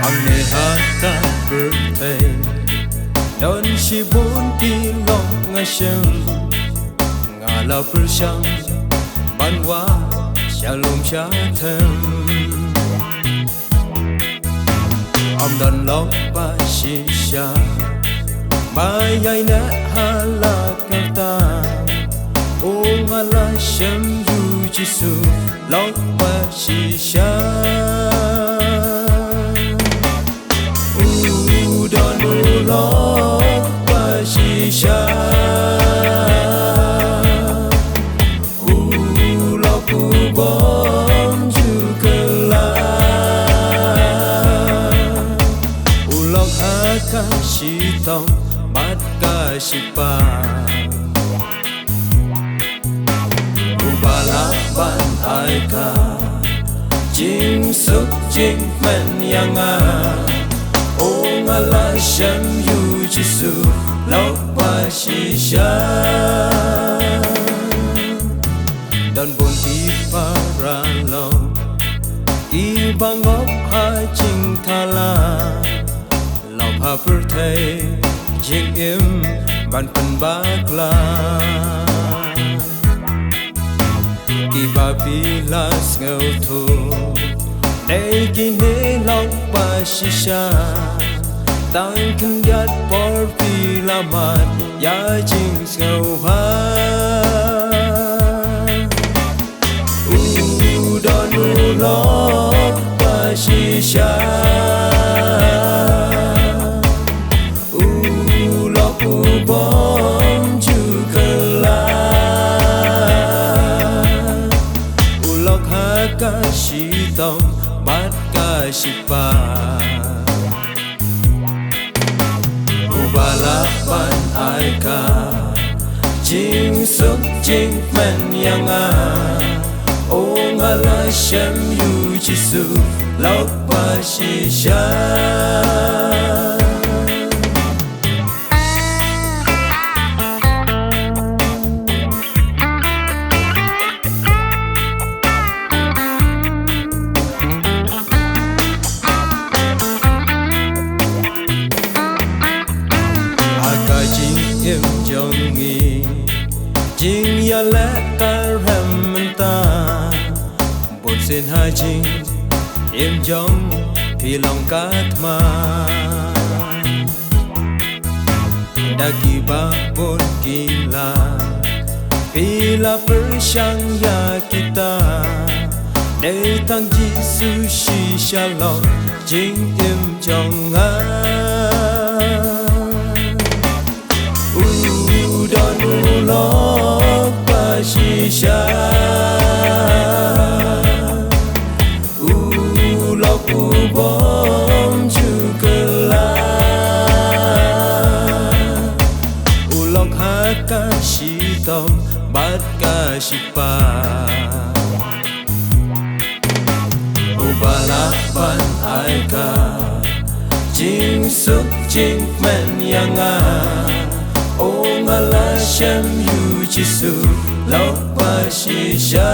Anne hata birthday Don si bốn tilong nga siyang Ngala persang banwa shalom shatem Om dan lok ba shisha Bayay na halak ngata O ngala siyang yu jisu Lok ba shisha Udon ulok ba shisha Ulok ubom jukela Ulok hakashitong bat kashipa Ubalaban ai ka Jing suk jing men yang O ngala shem yu jisu Lok ba shisha Dan bon ti para lo I bangop ha jing thala Lok ha birthday jing im Van pen bakla Ki ba pilas ngau thu Đây kini lok ba shisha Tang keng yat por pi lamat Ya jing ngau ha Udon ulok ba shisha Ulok ubom jukela Ulok hakashitong bat kashipa Ubalapan ai ka Jing suk jing men yang O ngala shem yu jisu Lok ba shisha Im jong nghi Jing ya lẽ ta rem ta Bột xin hai jing Im jong Phi lòng cát ma Đã kỳ ba bột kỳ la Phi la persang ya kita Để thang Giêsu shi shalom Jing im jong Udon ulok ba shisha Ulok ubom jukela Ulok hakashitong bat kashipa Ubalapan ai ka Jing suk jing men yang O ngala shem yu jisu Lok ba shisha